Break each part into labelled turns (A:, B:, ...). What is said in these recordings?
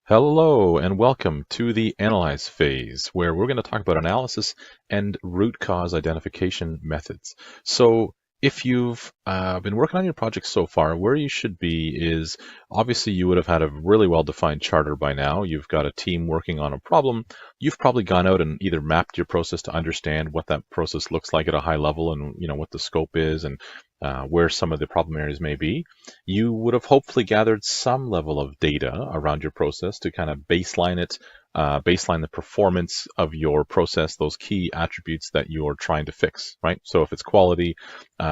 A: Hello and welcome to the Analyze phase, where we're going to talk about analysis and root cause identification methods. So if you've been working on your project so far, where you should be is obviously you would have had a really well-defined charter by now. You've got a team working on a problem. You've probably gone out and either mapped your process to understand what that process looks like at a high level and what the scope is and where some of the problem areas may be. You would have hopefully gathered some level of data around your process to kind of baseline it, baseline the performance of your process, those key attributes that you're trying to fix, right? So if it's quality,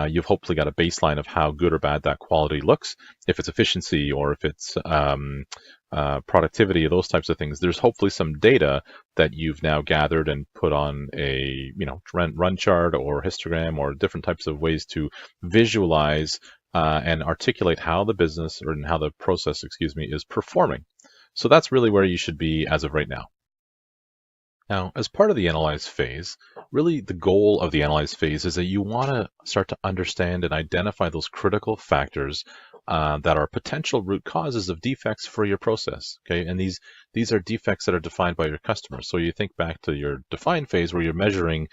A: you've hopefully got a baseline of how good or bad that quality looks. If it's efficiency or if it's productivity, those types of things, there's hopefully some data that you've now gathered and put on a run chart or histogram or different types of ways to visualize and articulate how the business or how the process, is performing. So that's really where you should be as of right now. Now, as part of the analyze phase, really the goal of the analyze phase is that you want to start to understand and identify those critical factors that are potential root causes of defects for your process. Okay, and these are defects that are defined by your customers. So you think back to your define phase where you're measuring,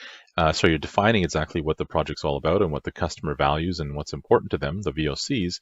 A: so you're defining exactly what the project's all about and what the customer values and what's important to them, the VOCs.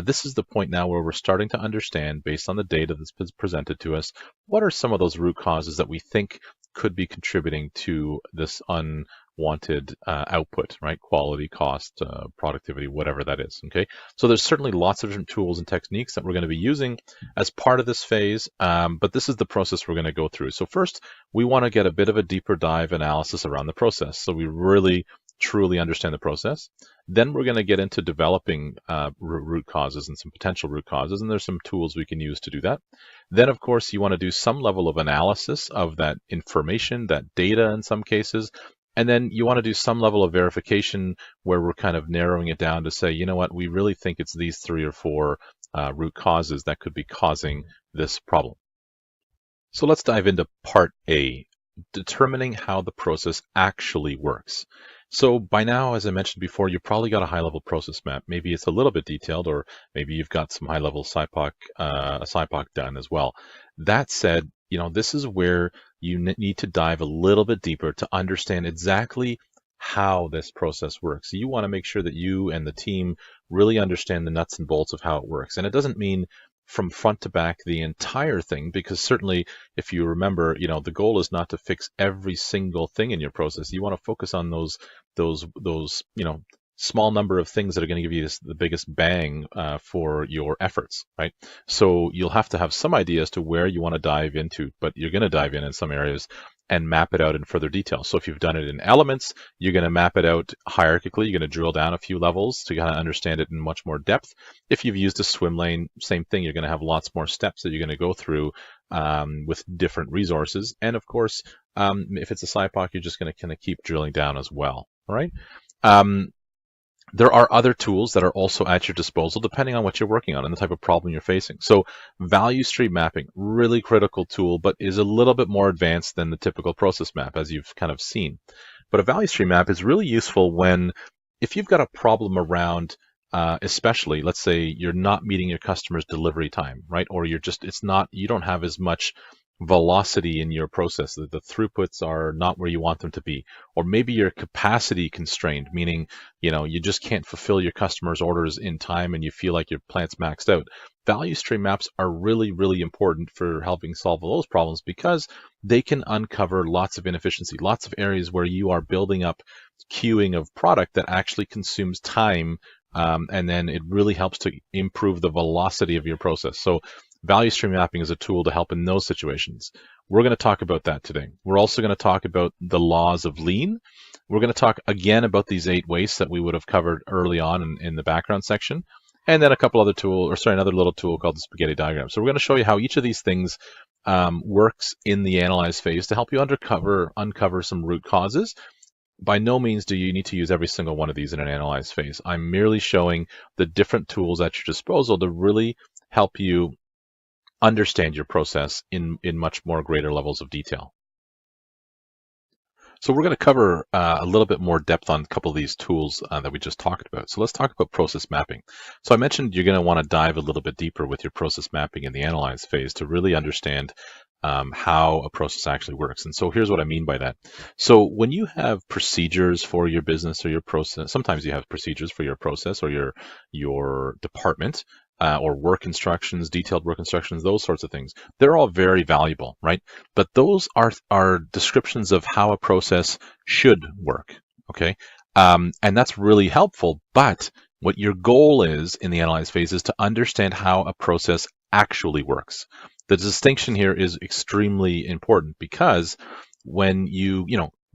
A: This is the point now where we're starting to understand, based on the data that's presented to us, what are some of those root causes that we think could be contributing to this unwanted output, right? Quality, cost, productivity, whatever that is, okay? So there's certainly lots of different tools and techniques that we're going to be using as part of this phase, but this is the process we're going to go through. So first, we want to get a bit of a deeper dive analysis around the process, so we really truly understand the process. Then we're going to get into developing root causes and some potential root causes, and there's some tools we can use to do that. Then, of course, you want to do some level of analysis of that information, that data in some cases, and then you want to do some level of verification where we're kind of narrowing it down to say, you know what, we really think it's these 3 or 4 root causes that could be causing this problem. So let's dive into part A, determining how the process actually works. So by now, as I mentioned before, you've probably got a high-level process map. Maybe it's a little bit detailed, or maybe you've got some high-level SIPOC done as well. That said, this is where you need to dive a little bit deeper to understand exactly how this process works. You want to make sure that you and the team really understand the nuts and bolts of how it works. And it doesn't mean from front to back the entire thing, because certainly if you remember, the goal is not to fix every single thing in your process. You want to focus on those small number of things that are going to give you the biggest bang for your efforts, right? So you'll have to have some idea as to where you want to dive into, but you're going to dive in some areas and map it out in further detail. So if you've done it in elements, you're going to map it out hierarchically. You're going to drill down a few levels to kind of understand it in much more depth. If you've used a swim lane, same thing. You're going to have lots more steps that you're going to go through with different resources. And of course, if it's a SIPOC, you're just going to kind of keep drilling down as well. All right. There are other tools that are also at your disposal depending on what you're working on and the type of problem you're facing. So value stream mapping, really critical tool, but is a little bit more advanced than the typical process map, as you've kind of seen. But a value stream map is really useful if you've got a problem around, especially, let's say you're not meeting your customer's delivery time, right? Or you don't have as much velocity in your process, the throughputs are not where you want them to be, or maybe you're capacity constrained, meaning you just can't fulfill your customers' orders in time and you feel like your plant's maxed out. Value stream maps are really, really important for helping solve those problems because they can uncover lots of inefficiency, lots of areas where you are building up queuing of product that actually consumes time, and then it really helps to improve the velocity of your process. So value stream mapping is a tool to help in those situations. We're going to talk about that today. We're also going to talk about the laws of lean. We're going to talk again about these 8 wastes that we would have covered early on in the background section. And then another little tool called the spaghetti diagram. So we're going to show you how each of these things works in the analyze phase to help you uncover some root causes. By no means do you need to use every single one of these in an analyze phase. I'm merely showing the different tools at your disposal to really help you understand your process in much more greater levels of detail. So we're going to cover a little bit more depth on a couple of these tools that we just talked about. So let's talk about process mapping. So I mentioned you're going to want to dive a little bit deeper with your process mapping in the analyze phase to really understand how a process actually works. And so here's what I mean by that. So when you have procedures for your business or your process, sometimes you have procedures for your process or your department. Or work instructions, detailed work instructions, those sorts of things. They're all very valuable, right? But those are descriptions of how a process should work, okay? And that's really helpful. But what your goal is in the analyze phase is to understand how a process actually works. The distinction here is extremely important because when you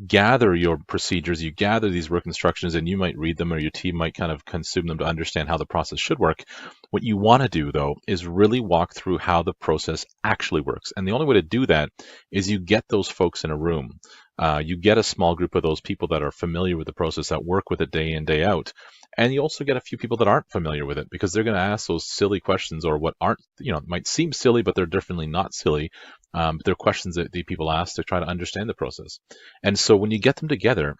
A: gather your procedures, you gather these work instructions, and you might read them or your team might kind of consume them to understand how the process should work. What you want to do, though, is really walk through how the process actually works. And the only way to do that is you get those folks in a room. You get a small group of those people that are familiar with the process, that work with it day in, day out. And you also get a few people that aren't familiar with it because they're going to ask those silly questions or what aren't, might seem silly, but they're definitely not silly. They're questions that the people ask to try to understand the process. And so when you get them together,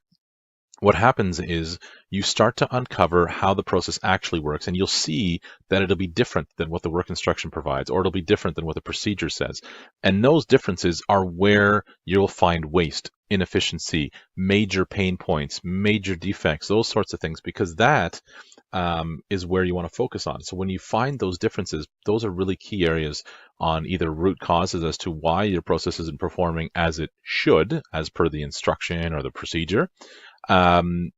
A: what happens is you start to uncover how the process actually works, and you'll see that it'll be different than what the work instruction provides, or it'll be different than what the procedure says. And those differences are where you'll find waste, inefficiency, major pain points, major defects, those sorts of things, because that is where you want to focus on. So when you find those differences, those are really key areas on either root causes as to why your process isn't performing as it should, as per the instruction or the procedure. And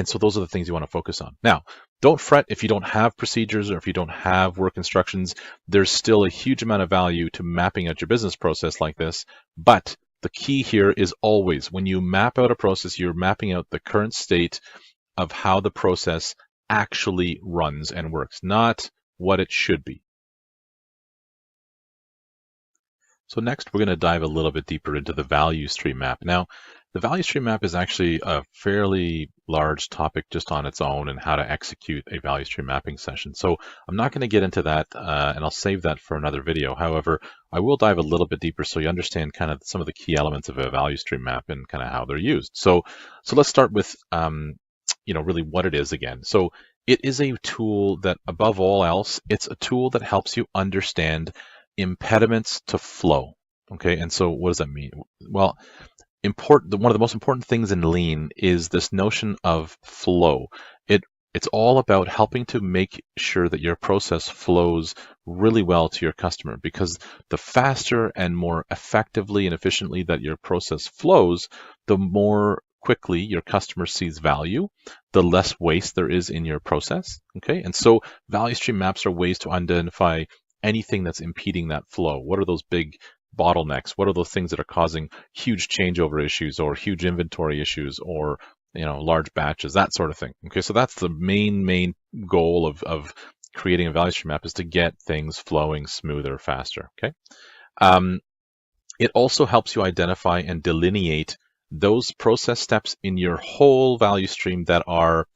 A: so those are the things you want to focus on. Now, don't fret if you don't have procedures or if you don't have work instructions. There's still a huge amount of value to mapping out your business process like this. But the key here is always when you map out a process, you're mapping out the current state of how the process actually runs and works, not what it should be. So next, we're going to dive a little bit deeper into the value stream map. Now, the value stream map is actually a fairly large topic just on its own and how to execute a value stream mapping session. So I'm not going to get into that, and I'll save that for another video. However, I will dive a little bit deeper so you understand kind of some of the key elements of a value stream map and kind of how they're used. So let's start with, really what it is again. So it is a tool that, above all else, it's a tool that helps you understand impediments to flow. Okay, and so what does that mean? Well, one of the most important things in Lean is this notion of flow. It's all about helping to make sure that your process flows really well to your customer, because the faster and more effectively and efficiently that your process flows, the more quickly your customer sees value, the less waste there is in your process. Okay, and so value stream maps are ways to identify anything that's impeding that flow. What are those big bottlenecks? What are those things that are causing huge changeover issues or huge inventory issues or large batches, that sort of thing? Okay, so that's the main goal of creating a value stream map, is to get things flowing smoother, faster. Okay, it also helps you identify and delineate those process steps in your whole value stream that are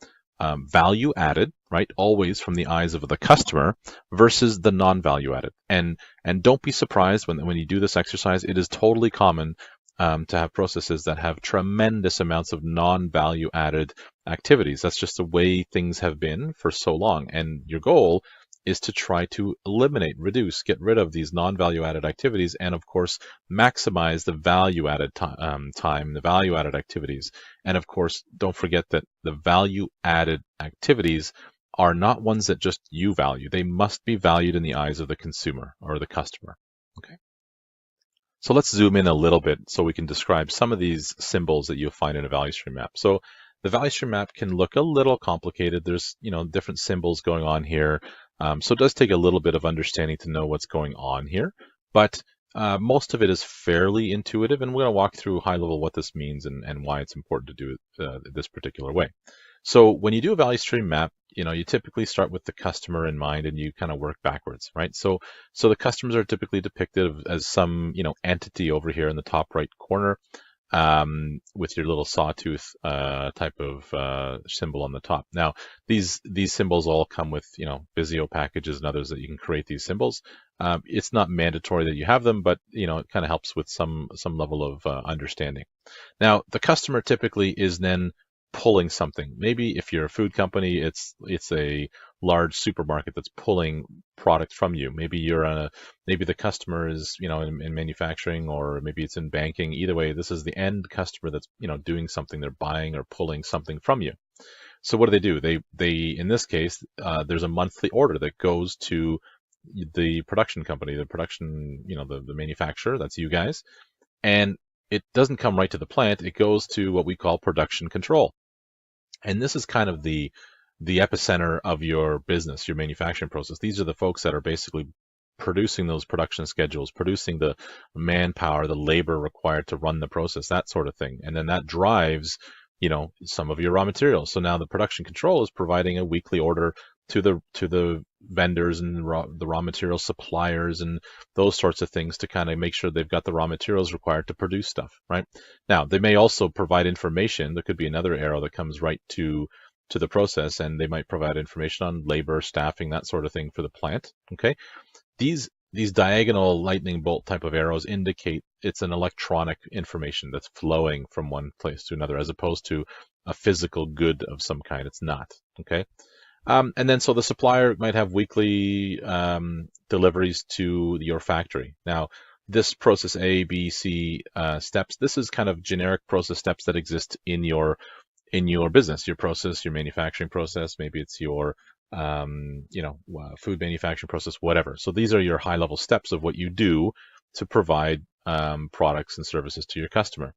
A: value added, right? Always from the eyes of the customer, versus the non-value added. And don't be surprised when you do this exercise. It is totally common to have processes that have tremendous amounts of non-value added activities. That's just the way things have been for so long. And your goal is to try to eliminate, reduce, get rid of these non-value added activities, and of course, maximize the value added time, the value added activities. And of course, don't forget that the value added activities are not ones that just you value. They must be valued in the eyes of the consumer or the customer. Okay. So let's zoom in a little bit so we can describe some of these symbols that you'll find in a value stream map. So the value stream map can look a little complicated. There's different symbols going on here. So it does take a little bit of understanding to know what's going on here, but most of it is fairly intuitive, and we're going to walk through high level what this means and why it's important to do it this particular way. So when you do a value stream map, you typically start with the customer in mind and you kind of work backwards, right? So the customers are typically depicted as some, entity over here in the top right corner, with your little sawtooth type of symbol on the top. Now, these symbols all come with Visio packages and others that you can create these symbols. It's not mandatory that you have them, but it kind of helps with some level of understanding. Now, the customer typically is then pulling something. Maybe if you're a food company, it's a large supermarket that's pulling product from you. Maybe maybe the customer is in manufacturing, or maybe it's in banking. Either way, this is the end customer that's doing something. They're buying or pulling something from you. So what do? They in this case, there's a monthly order that goes to the production company, the production, the manufacturer, that's you guys, and it doesn't come right to the plant. It goes to what we call production control. And this is kind of the epicenter of your business, your manufacturing process. These are the folks that are basically producing those production schedules, producing the manpower, the labor required to run the process, that sort of thing. And then that drives, some of your raw materials. So now the production control is providing a weekly order to the vendors and the raw material suppliers and those sorts of things to kind of make sure they've got the raw materials required to produce stuff, right? Now, they may also provide information. There could be another arrow that comes right to the process, and they might provide information on labor, staffing, that sort of thing for the plant. Okay, these diagonal lightning bolt type of arrows indicate it's an electronic information that's flowing from one place to another, as opposed to a physical good of some kind. It's not. Okay. And then so the supplier might have weekly deliveries to your factory. Now, this process A, B, C steps, this is kind of generic process steps that exist in your business, your process, your manufacturing process. Maybe it's your food manufacturing process, whatever. So these are your high-level steps of what you do to provide products and services to your customer.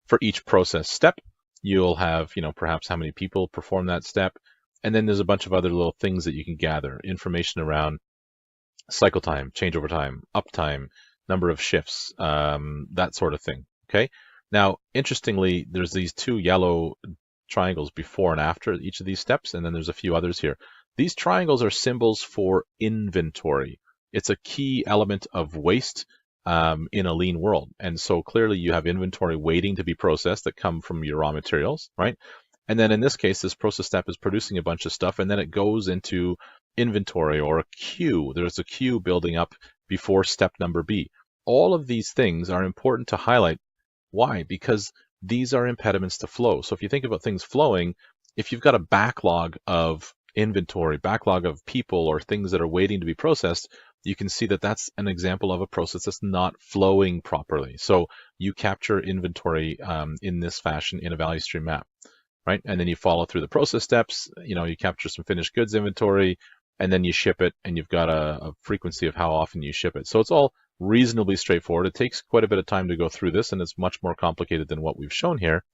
A: For each process step, you'll have perhaps how many people perform that step. And then there's a bunch of other little things that you can gather, information around cycle time, changeover time, uptime, number of shifts, that sort of thing. Okay. Now, interestingly, there's these two yellow triangles before and after each of these steps, and then there's a few others here. These triangles are symbols for inventory. It's a key element of waste in a lean world. And so clearly you have inventory waiting to be processed that come from your raw materials, right? And then in this case, this process step is producing a bunch of stuff, and then it goes into inventory or a queue. There's a queue building up before step number B. All of these things are important to highlight. Why? Because these are impediments to flow. So if you think about things flowing, if you've got a backlog of inventory, backlog of people or things that are waiting to be processed, you can see that that's an example of a process that's not flowing properly. So you capture inventory in this fashion in a value stream map. Right? And then you follow through the process steps, you capture some finished goods inventory, and then you ship it, and you've got a frequency of how often you ship it. So it's all reasonably straightforward. It takes quite a bit of time to go through this, and it's much more complicated than what we've shown here.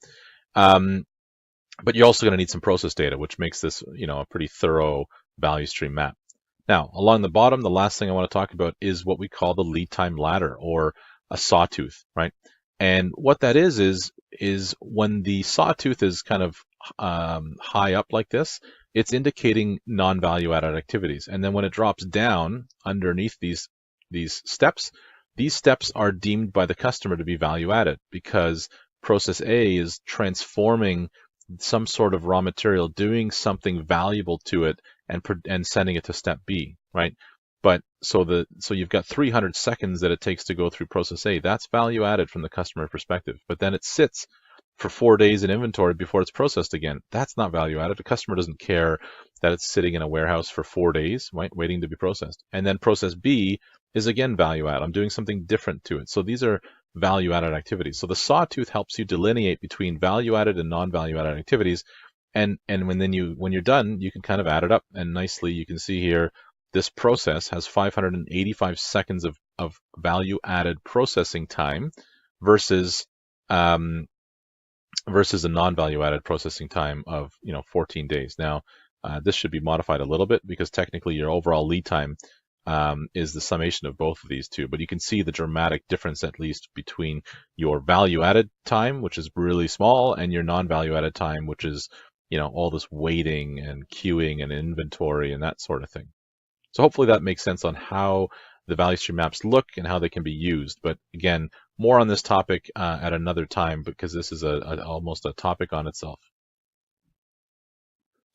A: But you're also going to need some process data, which makes this, a pretty thorough value stream map. Now, along the bottom, the last thing I want to talk about is what we call the lead time ladder, or a sawtooth, right? And what that is when the sawtooth is kind of high up like this, it's indicating non-value added activities. And then when it drops down underneath these steps are deemed by the customer to be value added, because process A is transforming some sort of raw material, doing something valuable to it, and sending it to step B, right? But so you've got 300 seconds that it takes to go through process A. That's value added from the customer perspective. But then it sits for 4 days in inventory before it's processed again. That's not value added. The customer doesn't care that it's sitting in a warehouse for 4 days, right, waiting to be processed. And then process B is again value add. I'm doing something different to it. So these are value added activities. So the sawtooth helps you delineate between value added and non-value added activities. And when you're done, you can kind of add it up, and nicely you can see here, this process has 585 seconds of value-added processing time versus a non-value-added processing time of 14 days. Now, this should be modified a little bit, because technically your overall lead time is the summation of both of these two. But you can see the dramatic difference, at least, between your value-added time, which is really small, and your non-value-added time, which is all this waiting and queuing and inventory and that sort of thing. So hopefully that makes sense on how the value stream maps look and how they can be used. But again, more on this topic at another time, because this is almost a topic on itself.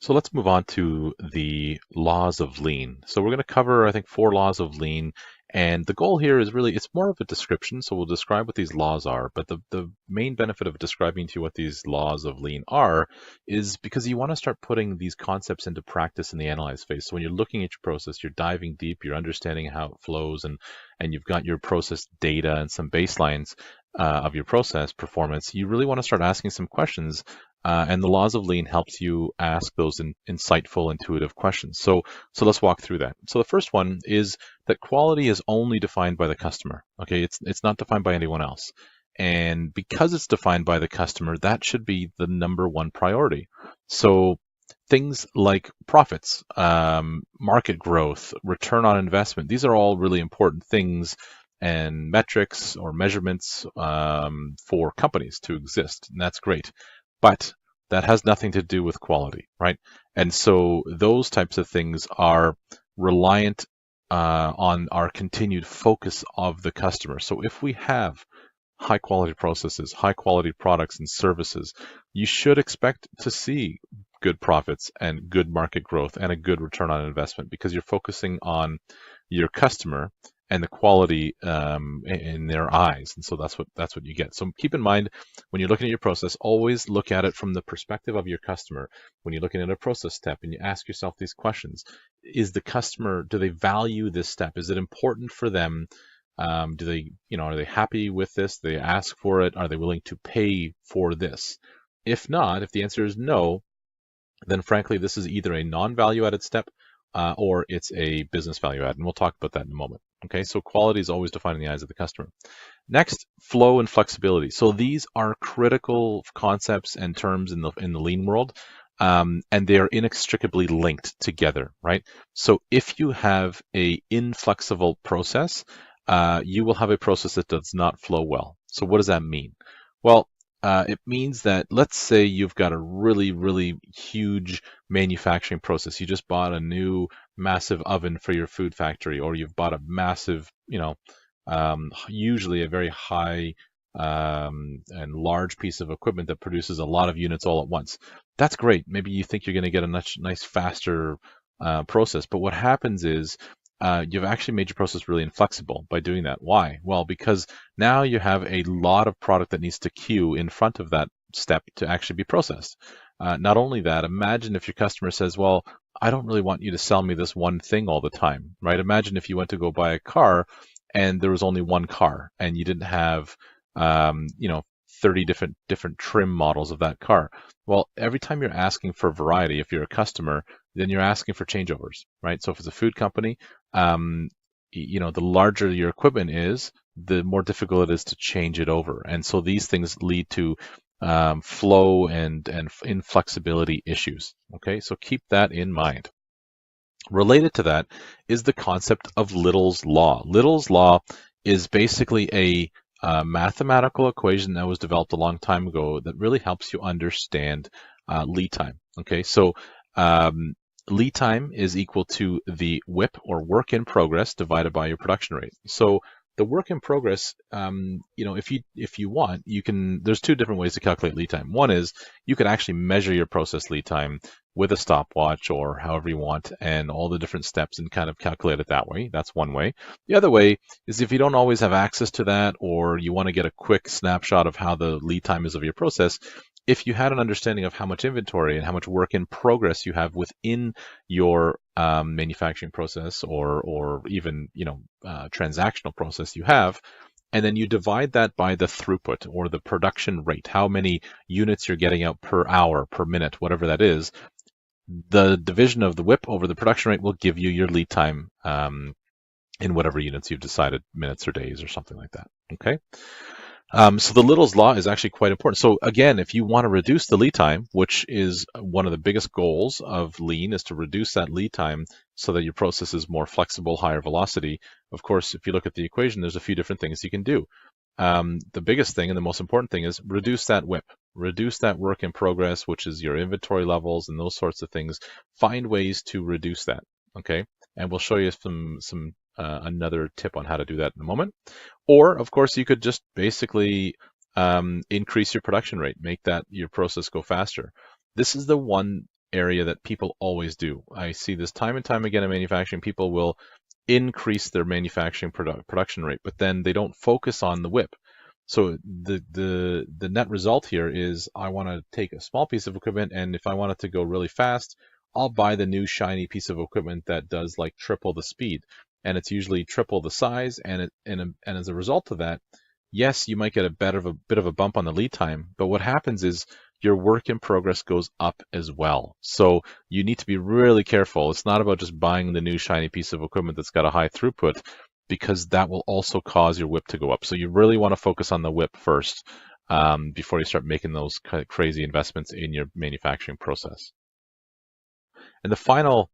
A: So let's move on to the laws of lean. So we're going to cover, I think, 4 laws of lean, And the goal here is really, it's more of a description. So we'll describe what these laws are, but the main benefit of describing to you what these laws of lean are is because you want to start putting these concepts into practice in the analyze phase. So when you're looking at your process, you're diving deep, you're understanding how it flows, and you've got your process data and some baselines of your process performance. You really want to start asking some questions. And the laws of lean helps you ask those insightful, intuitive questions. So let's walk through that. So the first one is that quality is only defined by the customer. Okay, it's not defined by anyone else. And because it's defined by the customer, that should be the number one priority. So things like profits, market growth, return on investment, these are all really important things and metrics or measurements for companies to exist. And that's great. But that has nothing to do with quality, right? And so those types of things are reliant on our continued focus of the customer. So if we have high quality processes, high quality products and services, you should expect to see good profits and good market growth and a good return on investment because you're focusing on your customer and the quality in their eyes. And so that's what you get. So keep in mind, when you're looking at your process, always look at it from the perspective of your customer. When you're looking at a process step and you ask yourself these questions, is the customer, do they value this step? Is it important for them? Do they, are they happy with this? Do they ask for it? Are they willing to pay for this? If not, if the answer is no, then frankly, this is either a non-value added step or it's a business value add. And we'll talk about that in a moment. Okay, so quality is always defined in the eyes of the customer. Next, flow and flexibility. So these are critical concepts and terms in the lean world, and they are inextricably linked together, right? So if you have a inflexible process, you will have a process that does not flow well. So what does that mean? Well, it means that, let's say you've got a really, really huge manufacturing process. You just bought a new massive oven for your food factory, or you've bought a massive, usually a very high and large piece of equipment that produces a lot of units all at once. That's great. Maybe you think you're going to get a nice faster process, but what happens is you've actually made your process really inflexible by doing that. Why? Well, because now you have a lot of product that needs to queue in front of that step to actually be processed. Not only that, imagine if your customer says, well, I don't really want you to sell me this one thing all the time, right? Imagine if you went to go buy a car and there was only one car and you didn't have, 30 different trim models of that car. Well, every time you're asking for variety, if you're a customer, then you're asking for changeovers, right? So if it's a food company, the larger your equipment is, the more difficult it is to change it over. And so these things lead to flow and inflexibility issues. Okay, so keep that in mind. Related to that is the concept of Little's Law. Little's Law is basically a mathematical equation that was developed a long time ago that really helps you understand lead time. Okay, so lead time is equal to the WIP, or work in progress, divided by your production rate. So the work in progress, if you want, you can. There's two different ways to calculate lead time. One is you could actually measure your process lead time with a stopwatch or however you want, and all the different steps, and kind of calculate it that way. That's one way. The other way is if you don't always have access to that, or you want to get a quick snapshot of how the lead time is of your process. If you had an understanding of how much inventory and how much work in progress you have within your manufacturing process, or even transactional process you have, and then you divide that by the throughput, or the production rate, how many units you're getting out per hour, per minute, whatever that is, the division of the WIP over the production rate will give you your lead time in whatever units you've decided, minutes or days or something like that. Okay. So the Little's Law is actually quite important. So again, if you want to reduce the lead time, which is one of the biggest goals of lean, is to reduce that lead time so that your process is more flexible, higher velocity. Of course, if you look at the equation, there's a few different things you can do. The biggest thing and the most important thing is reduce that WIP, reduce that work in progress, which is your inventory levels and those sorts of things. Find ways to reduce that. Okay, and we'll show you some another tip on how to do that in a moment. Or, of course, you could just basically increase your production rate, make that your process go faster. This is the one area that people always do. I see this time and time again in manufacturing. People will increase their manufacturing production rate, but then they don't focus on the WIP. So the net result here is I want to take a small piece of equipment, and if I want it to go really fast, I'll buy the new shiny piece of equipment that does like triple the speed, and it's usually triple the size, and as a result of that, yes, you might get a bit of a bump on the lead time, but what happens is your work in progress goes up as well. So you need to be really careful. It's not about just buying the new shiny piece of equipment that's got a high throughput, because that will also cause your WIP to go up. So you really want to focus on the WIP first before you start making those kind of crazy investments in your manufacturing process. And the final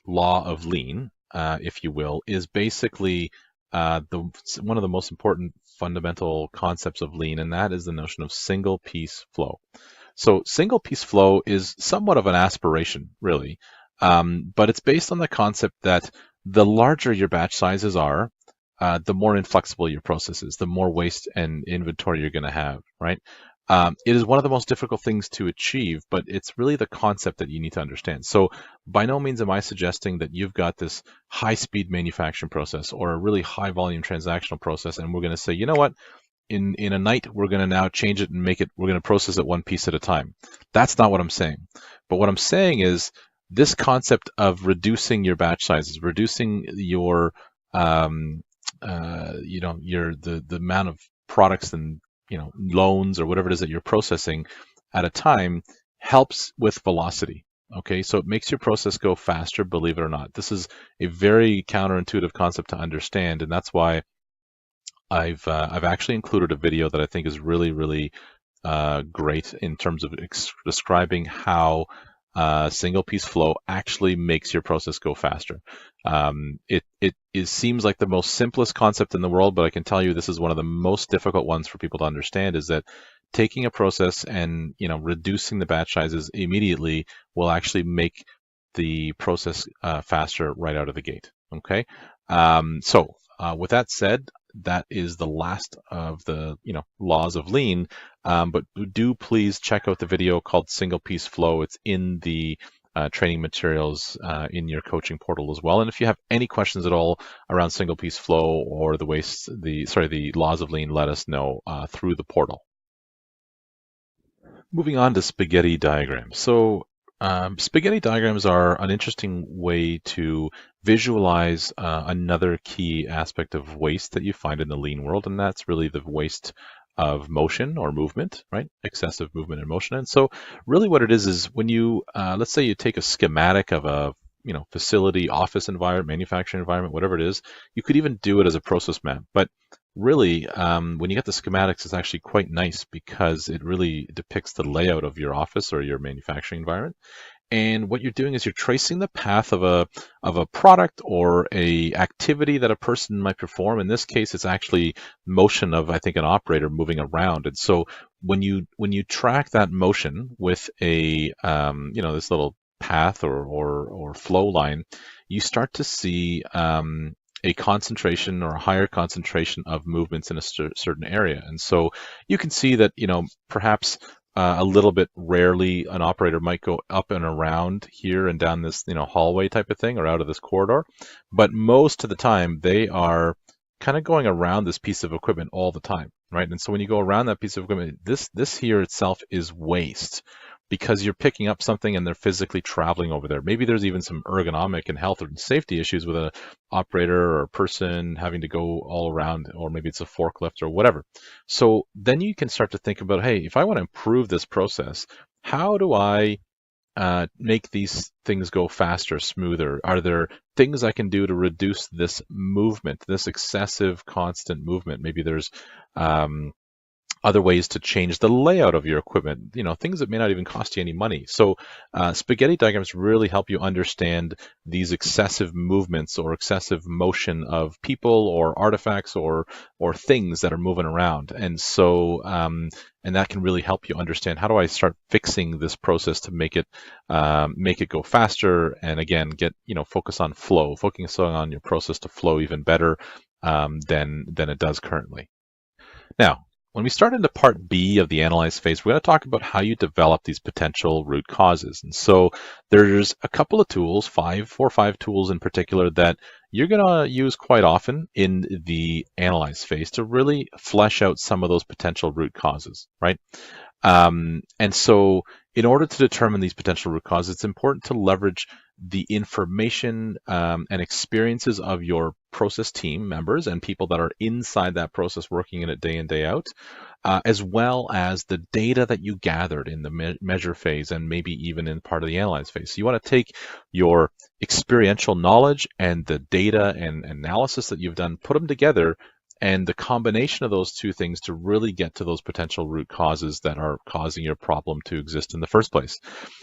A: law of lean, if you will, is basically one of the most important fundamental concepts of lean, and that is the notion of single piece flow. So single piece flow is somewhat of an aspiration, really, but it's based on the concept that the larger your batch sizes are, the more inflexible your process is, the more waste and inventory you're going to have, right? It is one of the most difficult things to achieve, but it's really the concept that you need to understand. So by no means am I suggesting that you've got this high-speed manufacturing process or a really high-volume transactional process, and we're going to say, you know what, in a night, we're going to now change it and we're going to process it one piece at a time. That's not what I'm saying. But what I'm saying is this concept of reducing your batch sizes, reducing your, the amount of products and, loans or whatever it is that you're processing at a time helps with velocity. Okay, so it makes your process go faster, believe it or not. This is a very counterintuitive concept to understand, and that's why I've actually included a video that I think is really, really great in terms of describing how single piece flow actually makes your process go faster. It seems like the most simplest concept in the world, but I can tell you this is one of the most difficult ones for people to understand, is that taking a process and reducing the batch sizes immediately will actually make the process faster right out of the gate. Okay, so with that said, that is the last of the laws of lean. But do please check out the video called Single Piece Flow. It's in the training materials in your coaching portal as well. And if you have any questions at all around single piece flow or the laws of lean, let us know through the portal. Moving on to spaghetti diagrams. So spaghetti diagrams are an interesting way to visualize another key aspect of waste that you find in the lean world, and that's really the waste of motion or movement, right? Excessive movement and motion. And so really what it is when you, let's say you take a schematic of a facility, office environment, manufacturing environment, whatever it is, you could even do it as a process map. But really, when you get the schematics, it's actually quite nice because it really depicts the layout of your office or your manufacturing environment. And what you're doing is you're tracing the path of a product or a activity that a person might perform. In this case, it's actually motion of, I think, an operator moving around. And so when you track that motion with a this little path or flow line, you start to see a concentration or a higher concentration of movements in a certain area. And so you can see that perhaps a little bit rarely an operator might go up and around here and down this hallway type of thing or out of this corridor, but most of the time they are kind of going around this piece of equipment all the time, right? And so when you go around that piece of equipment, this here itself is waste, because you're picking up something and they're physically traveling over there. Maybe there's even some ergonomic and health and safety issues with an operator or a person having to go all around, or maybe it's a forklift or whatever. So then you can start to think about, hey, if I want to improve this process, how do I make these things go faster, smoother? Are there things I can do to reduce this movement, this excessive constant movement? Maybe there's other ways to change the layout of your equipment, things that may not even cost you any money. So spaghetti diagrams really help you understand these excessive movements or excessive motion of people or artifacts or things that are moving around. And so and that can really help you understand, how do I start fixing this process to make it go faster, and again get focus on flow, focusing on your process to flow even better than it does currently. Now, When we start into part B of the analyze phase, we're going to talk about how you develop these potential root causes. And so there's a couple of tools, 4 or 5 tools in particular, that you're going to use quite often in the analyze phase to really flesh out some of those potential root causes, right? And so in order to determine these potential root causes, it's important to leverage the information and experiences of your process team members and people that are inside that process working in it day in, day out, as well as the data that you gathered in the measure phase and maybe even in part of the analyze phase. So you want to take your experiential knowledge and the data and analysis that you've done, put them together, and the combination of those two things to really get to those potential root causes that are causing your problem to exist in the first place.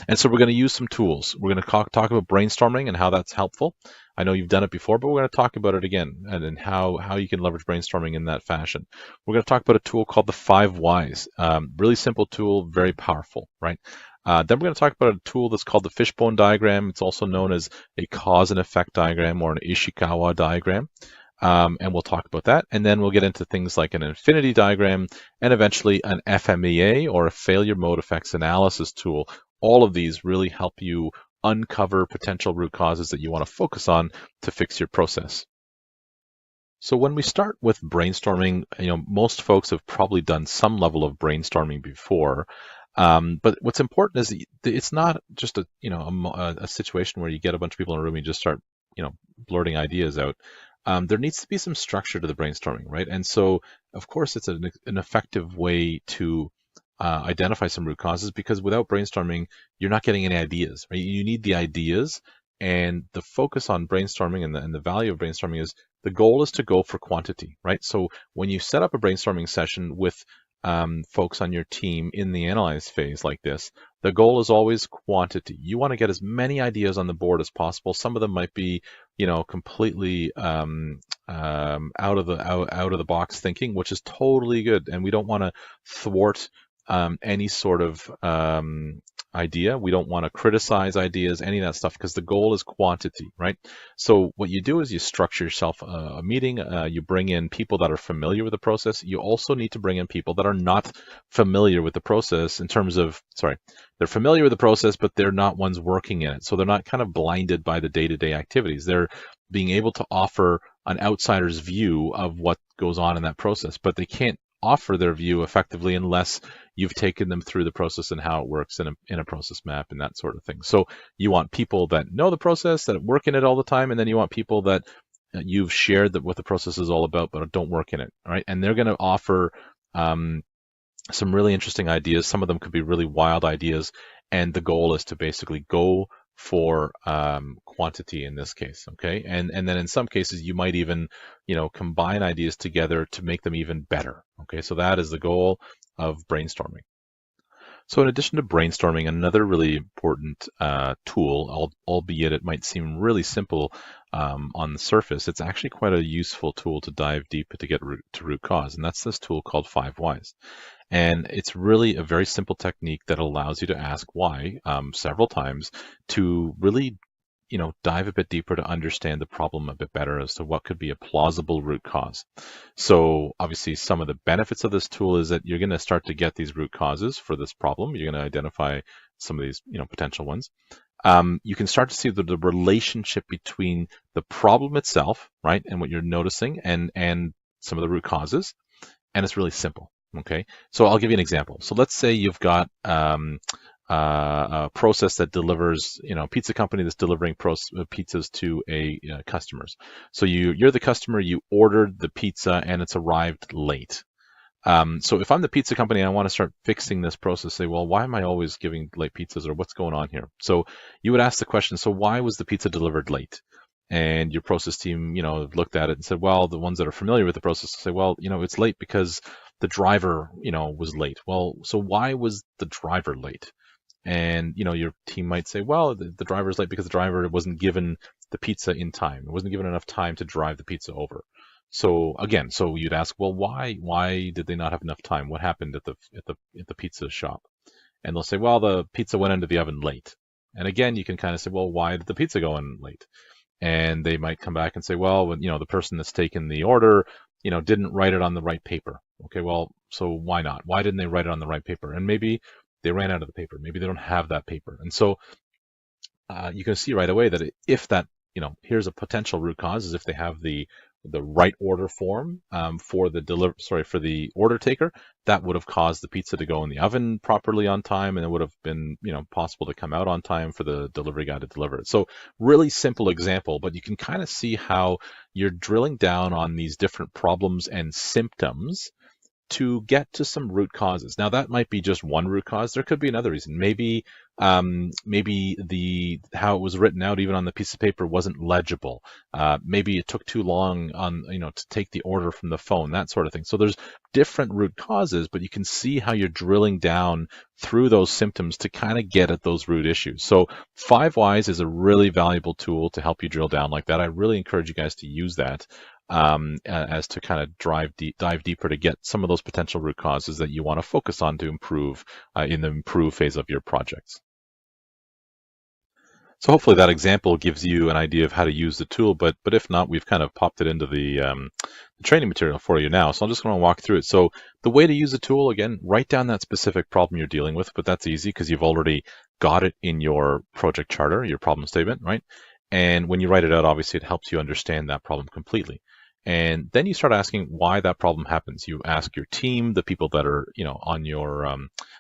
A: And so we're going to use some tools. We're going to talk about brainstorming and how that's helpful. I know you've done it before, but we're going to talk about it again and how you can leverage brainstorming in that fashion. We're going to talk about a tool called the 5 Whys. Really simple tool, very powerful, right? Then we're going to talk about a tool that's called the fishbone diagram. It's also known as a cause and effect diagram or an Ishikawa diagram. And we'll talk about that. And then we'll get into things like an infinity diagram and eventually an FMEA or a failure mode effects analysis tool. All of these really help you uncover potential root causes that you want to focus on to fix your process. So when we start with brainstorming, most folks have probably done some level of brainstorming before. But what's important is it's not just a situation where you get a bunch of people in a room and you just start blurting ideas out. There needs to be some structure to the brainstorming, right? And so, of course, it's an effective way to identify some root causes, because without brainstorming, you're not getting any ideas, right? You need the ideas, and the focus on brainstorming and the value of brainstorming is the goal is to go for quantity, right? So when you set up a brainstorming session with folks on your team in the analyze phase like this, the goal is always quantity. You want to get as many ideas on the board as possible. Some of them might be, completely out of the box thinking, which is totally good. And we don't want to thwart any sort of idea. We don't want to criticize ideas, any of that stuff, because the goal is quantity, right? So what you do is you structure yourself a meeting. You bring in people that are familiar with the process. You also need to bring in people that are not familiar with the process in terms of, they're familiar with the process, but they're not ones working in it. So they're not kind of blinded by the day-to-day activities. They're being able to offer an outsider's view of what goes on in that process, but they can't offer their view effectively unless you've taken them through the process and how it works in a process map and that sort of thing. So you want people that know the process, that work in it all the time, and then you want people that you've shared what the process is all about, but don't work in it, all right? And they're going to offer some really interesting ideas. Some of them could be really wild ideas, and the goal is to basically go for quantity in this case, okay? And then in some cases you might even, combine ideas together to make them even better, okay? So that is the goal of brainstorming. So in addition to brainstorming, another really important tool, albeit it might seem really simple on the surface, it's actually quite a useful tool to dive deep to get to root cause, and that's this tool called 5 Whys. And it's really a very simple technique that allows you to ask why several times to really, dive a bit deeper to understand the problem a bit better as to what could be a plausible root cause. So obviously some of the benefits of this tool is that you're going to start to get these root causes for this problem. You're going to identify some of these, potential ones. You can start to see the relationship between the problem itself, right, and what you're noticing and some of the root causes. And it's really simple. Okay, so I'll give you an example. So let's say you've got a process that delivers, pizza company that's delivering pizzas to customers. So you're the customer, you ordered the pizza and it's arrived late. So if I'm the pizza company and I want to start fixing this process, say, well, why am I always giving late pizzas, or what's going on here? So you would ask the question, so why was the pizza delivered late? And your process team, looked at it and said, well, the ones that are familiar with the process say, well, it's late because the driver, was late. Well, so why was the driver late? And, your team might say, well, the driver's late because the driver wasn't given the pizza in time. It wasn't given enough time to drive the pizza over. So again, so you'd ask, well, why did they not have enough time? What happened at the pizza shop? And they'll say, well, the pizza went into the oven late. And again, you can kind of say, well, why did the pizza go in late? And they might come back and say, well, the person that's taken the order, didn't write it on the right paper. Okay, well, so why not? Why didn't they write it on the right paper? And maybe they ran out of the paper. Maybe they don't have that paper. And so you can see right away that if that, here's a potential root cause, is if they have the right order form for the order taker, that would have caused the pizza to go in the oven properly on time, and it would have been possible to come out on time for the delivery guy to deliver it. So really simple example, but you can kind of see how you're drilling down on these different problems and symptoms to get to some root causes. Now that might be just one root cause. There could be another reason. Maybe the how it was written out even on the piece of paper wasn't legible. Maybe it took too long on to take the order from the phone, that sort of thing. So there's different root causes, but you can see how you're drilling down through those symptoms to kind of get at those root issues. So 5 Whys is a really valuable tool to help you drill down like that. I really encourage you guys to use that as to kind of dive deeper to get some of those potential root causes that you want to focus on to improve in the improve phase of your projects. So hopefully that example gives you an idea of how to use the tool, but if not, we've kind of popped it into the training material for you now. So I'm just going to walk through it. So the way to use the tool, again, write down that specific problem you're dealing with, but that's easy because you've already got it in your project charter, your problem statement, right? And when you write it out, obviously it helps you understand that problem completely. And then you start asking why that problem happens. You ask your team, the people that are, on your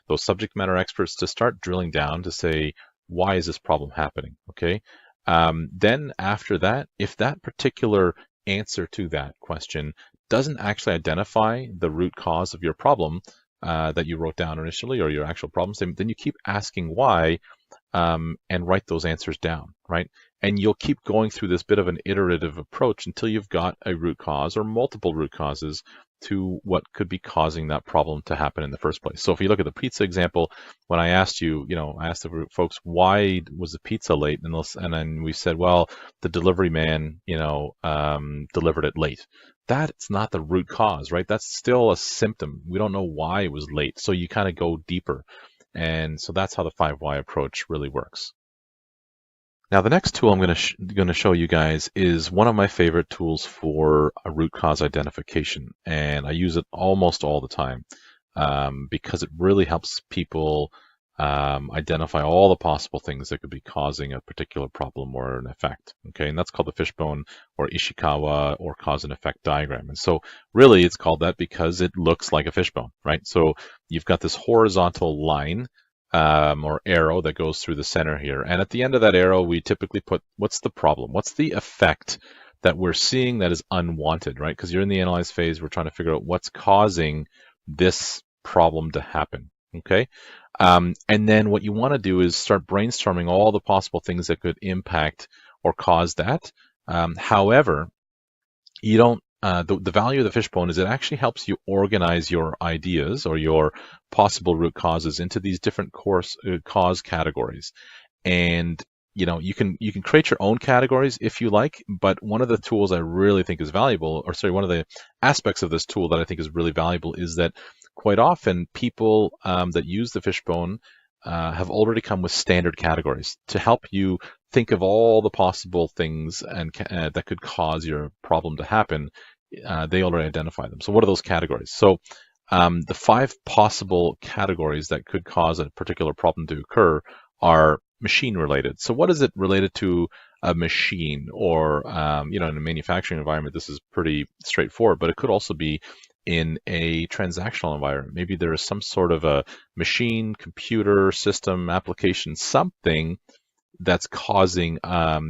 A: those subject matter experts, to start drilling down to say, why is this problem happening? Okay. Then after that, if that particular answer to that question doesn't actually identify the root cause of your problem that you wrote down initially, or your actual problem statement, then you keep asking why and write those answers down, right? And you'll keep going through this bit of an iterative approach until you've got a root cause or multiple root causes to what could be causing that problem to happen in the first place. So if you look at the pizza example, when I asked you, I asked the folks, why was the pizza late? And then we said, well, the delivery man, delivered it late. That's not the root cause, right? That's still a symptom. We don't know why it was late. So you kind of go deeper. And so that's how the 5 Why approach really works. Now, the next tool I'm going to show you guys is one of my favorite tools for a root cause identification, and I use it almost all the time because it really helps people identify all the possible things that could be causing a particular problem or an effect. Okay, and that's called the fishbone or Ishikawa or cause and effect diagram. And so really it's called that because it looks like a fishbone, right? So you've got this horizontal line or arrow that goes through the center here. And at the end of that arrow, we typically put, what's the problem? What's the effect that we're seeing that is unwanted, right? Because you're in the analyze phase, we're trying to figure out what's causing this problem to happen, okay? And then what you want to do is start brainstorming all the possible things that could impact or cause that. However, you don't the value of the fishbone is it actually helps you organize your ideas or your possible root causes into these different cause categories. And you can create your own categories if you like, but one of the tools I really think is valuable, one of the aspects of this tool that I think is really valuable is that quite often people that use the fishbone have already come with standard categories to help you think of all the possible things and that could cause your problem to happen. They already identify them. So what are those categories? So the 5 possible categories that could cause a particular problem to occur are machine related. So what is it related to a machine, or in a manufacturing environment, this is pretty straightforward, but it could also be in a transactional environment. Maybe there is some sort of a machine, computer, system, application, something that's causing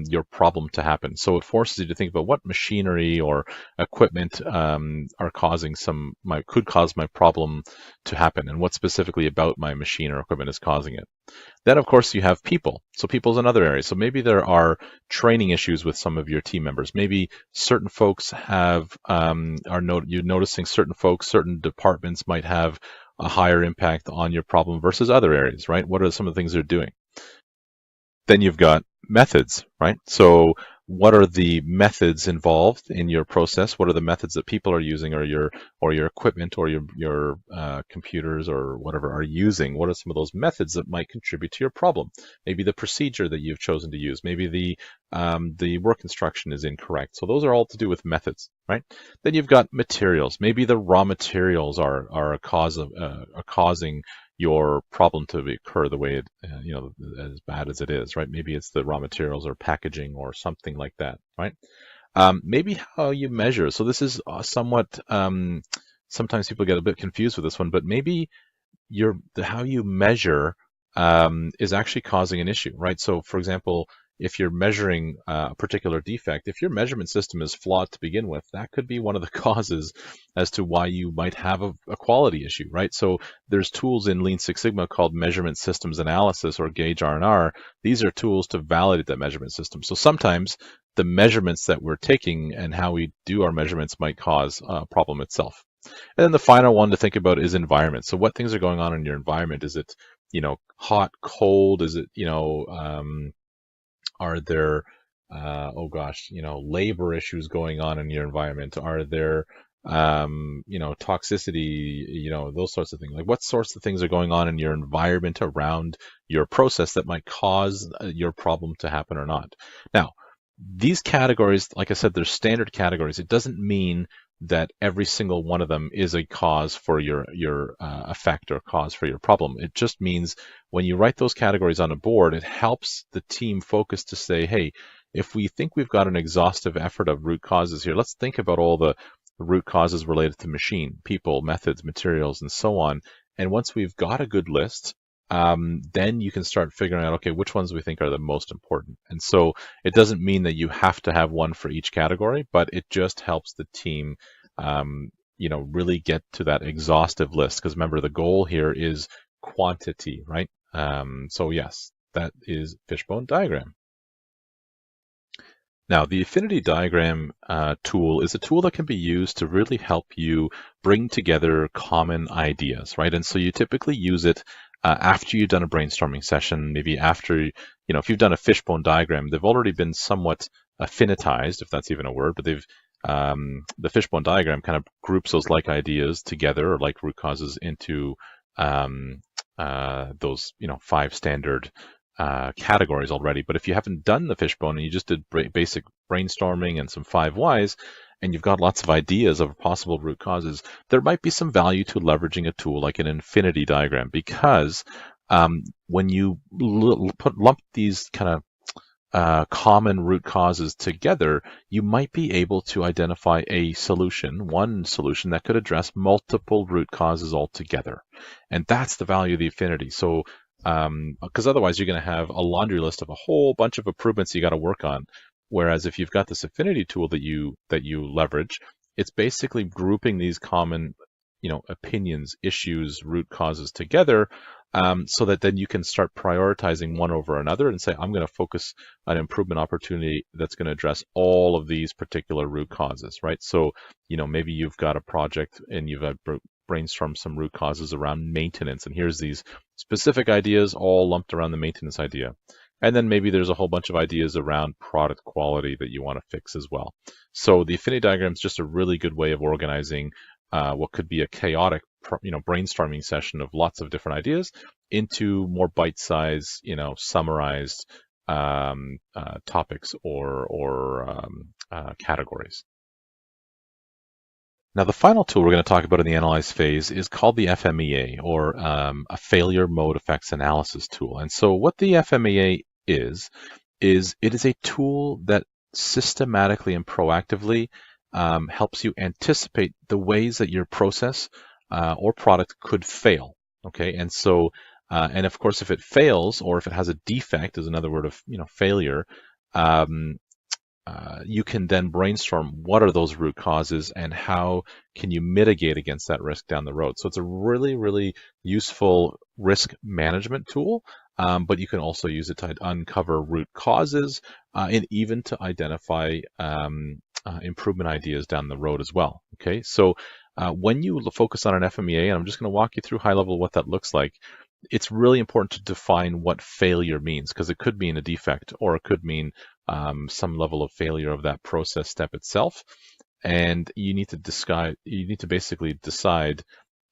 A: your problem to happen. So it forces you to think about what machinery or equipment are causing could cause my problem to happen, and what specifically about my machine or equipment is causing it. Then, of course, you have people. So people is another area. So maybe there are training issues with some of your team members. Maybe certain folks you're noticing certain departments might have a higher impact on your problem versus other areas, right? What are some of the things they're doing? Then you've got methods, right? So what are the methods involved in your process? What are the methods that people are using, or your equipment, or your computers, or whatever are using? What are some of those methods that might contribute to your problem? Maybe the procedure that you've chosen to use. Maybe the work instruction is incorrect. So those are all to do with methods, right? Then you've got materials. Maybe the raw materials are a cause of are causing your problem to occur the way it, as bad as it is, right? Maybe it's the raw materials or packaging or something like that, right? Maybe how you measure. So this is somewhat, sometimes people get a bit confused with this one, but maybe how you measure is actually causing an issue, right? So for example, if you're measuring a particular defect, if your measurement system is flawed to begin with, that could be one of the causes as to why you might have a quality issue, right? So there's tools in Lean Six Sigma called measurement systems analysis, or Gauge R&R. These are tools to validate that measurement system. So sometimes the measurements that we're taking and how we do our measurements might cause a problem itself. And then the final one to think about is environment. So what things are going on in your environment? Is it, hot, cold? Is it, are there, labor issues going on in your environment? Are there, toxicity, those sorts of things? Like what sorts of things are going on in your environment around your process that might cause your problem to happen or not? Now, these categories, like I said, they're standard categories. It doesn't mean that every single one of them is a cause for your effect or cause for your problem. It just means when you write those categories on a board, it helps the team focus to say, hey, if we think we've got an exhaustive effort of root causes here, let's think about all the root causes related to machine, people, methods, materials, and so on. And once we've got a good list, then you can start figuring out, okay, which ones we think are the most important. And so it doesn't mean that you have to have one for each category, but it just helps the team, really get to that exhaustive list. Because remember, the goal here is quantity, right? So yes, that is fishbone diagram. Now, the affinity diagram tool is a tool that can be used to really help you bring together common ideas, right? And so you typically use it after you've done a brainstorming session, maybe after, if you've done a fishbone diagram, they've already been somewhat affinitized, if that's even a word, but the fishbone diagram kind of groups those like ideas together, or like root causes, into those, 5 standard categories already. But if you haven't done the fishbone and you just did basic brainstorming and some 5 whys, and you've got lots of ideas of possible root causes, there might be some value to leveraging a tool like an infinity diagram, because when you lump these kind of common root causes together, you might be able to identify one solution that could address multiple root causes altogether. And that's the value of the affinity. So because otherwise you're going to have a laundry list of a whole bunch of improvements you got to work on. Whereas if you've got this affinity tool that you leverage, it's basically grouping these common, opinions, issues, root causes together, so that then you can start prioritizing one over another and say, I'm going to focus an improvement opportunity that's going to address all of these particular root causes, right? So, maybe you've got a project and you've brainstormed some root causes around maintenance, and here's these specific ideas all lumped around the maintenance idea. And then maybe there's a whole bunch of ideas around product quality that you want to fix as well. So the affinity diagram is just a really good way of organizing what could be a chaotic, brainstorming session of lots of different ideas into more bite-sized, summarized topics or categories. Now, the final tool we're going to talk about in the analyze phase is called the FMEA, or a failure mode effects analysis tool. And so what the FMEA is it is a tool that systematically and proactively helps you anticipate the ways that your process or product could fail. Okay, and so, and of course, if it fails, or if it has a defect, is another word of failure, you can then brainstorm what are those root causes and how can you mitigate against that risk down the road. So it's a really, really useful risk management tool, but you can also use it to uncover root causes and even to identify improvement ideas down the road as well. Okay, so when you focus on an FMEA, and I'm just going to walk you through high level what that looks like, it's really important to define what failure means, because it could mean a defect, or it could mean some level of failure of that process step itself, and you need to basically decide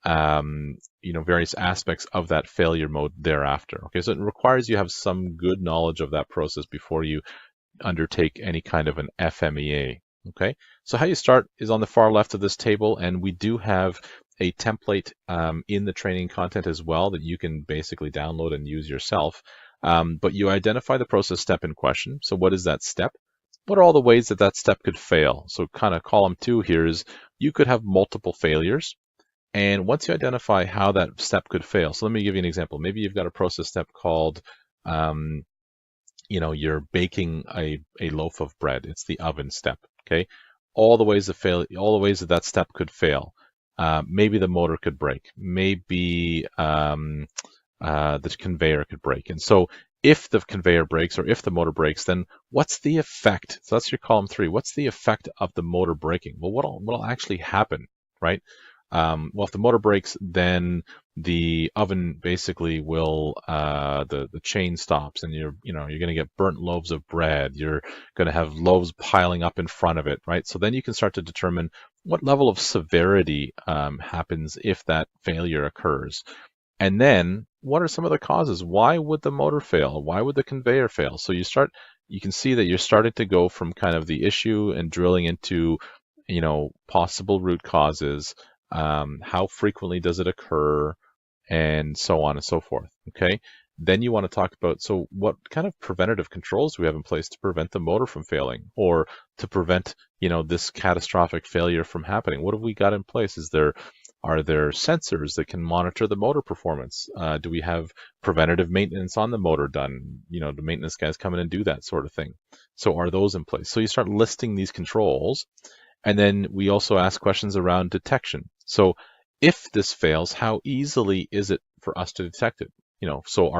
A: various aspects of that failure mode thereafter. Okay, so it requires you have some good knowledge of that process before you undertake any kind of an FMEA. Okay, so how you start is on the far left of this table, and we do have a template in the training content as well that you can basically download and use yourself. But you identify the process step in question. So what is that step? What are all the ways that that step could fail? So kind of column 2 here is you could have multiple failures. And once you identify how that step could fail, so let me give you an example. Maybe you've got a process step called, you're baking a loaf of bread. It's the oven step. Okay, all the ways that that step could fail. Maybe the motor could break. Maybe the conveyor could break. And so if the conveyor breaks or if the motor breaks, then what's the effect? So that's your column 3. What's the effect of the motor breaking? Well, what'll actually happen, right? Well, if the motor breaks, then the oven basically will the chain stops, and you're going to get burnt loaves of bread. You're going to have loaves piling up in front of it, right? So then you can start to determine what level of severity happens if that failure occurs. And then what are some of the causes? Why would the motor fail? Why would the conveyor fail? So you can see that you're starting to go from kind of the issue and drilling into, possible root causes, how frequently does it occur, and so on and so forth. Okay. Then you want to talk about, so what kind of preventative controls do we have in place to prevent the motor from failing, or to prevent, this catastrophic failure from happening? What have we got in place? Are there sensors that can monitor the motor performance? Do we have preventative maintenance on the motor done? The maintenance guys come in and do that sort of thing. So are those in place? So you start listing these controls, and then we also ask questions around detection. So if this fails, how easily is it for us to detect it? So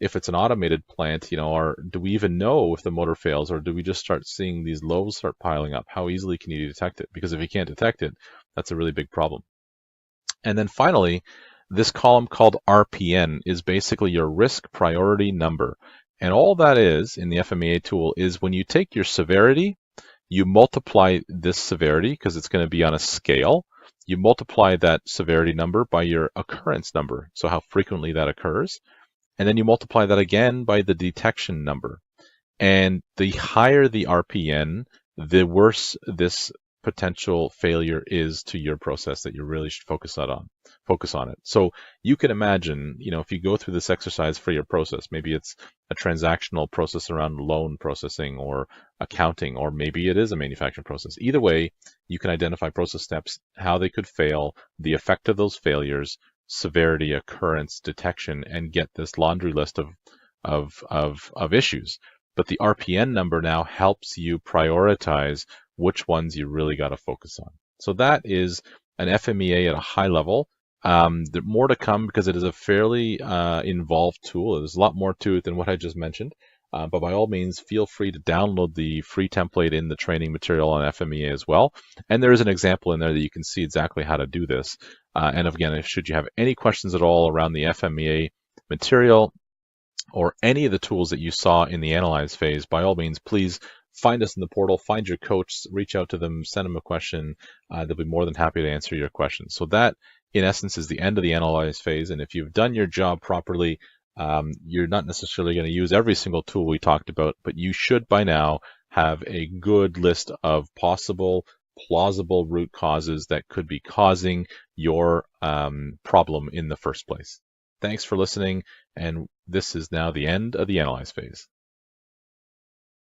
A: if it's an automated plant, do we even know if the motor fails, or do we just start seeing these loaves start piling up? How easily can you detect it? Because if you can't detect it, that's a really big problem. And then finally, this column called RPN is basically your risk priority number. And all that is in the FMEA tool is when you take your severity, you multiply this severity, because it's going to be on a scale. You multiply that severity number by your occurrence number, so how frequently that occurs. And then you multiply that again by the detection number. And the higher the RPN, the worse this potential failure is to your process that you really should focus on it. So you can imagine, if you go through this exercise for your process, maybe it's a transactional process around loan processing or accounting, or maybe it is a manufacturing process. Either way, you can identify process steps, how they could fail, the effect of those failures, severity, occurrence, detection, and get this laundry list of issues. But the RPN number now helps you prioritize which ones you really got to focus on. So that is an FMEA at a high level. There's more to come because it is a fairly involved tool. There's a lot more to it than what I just mentioned. But by all means, feel free to download the free template in the training material on FMEA as well. And there is an example in there that you can see exactly how to do this. And again, should you have any questions at all around the FMEA material or any of the tools that you saw in the analyze phase, by all means, please find us in the portal, find your coach, reach out to them, send them a question. They'll be more than happy to answer your questions. So that, in essence, is the end of the analyze phase. And if you've done your job properly, you're not necessarily going to use every single tool we talked about, but you should by now have a good list of possible, plausible root causes that could be causing your problem in the first place. Thanks for listening, and this is now the end of the analyze phase.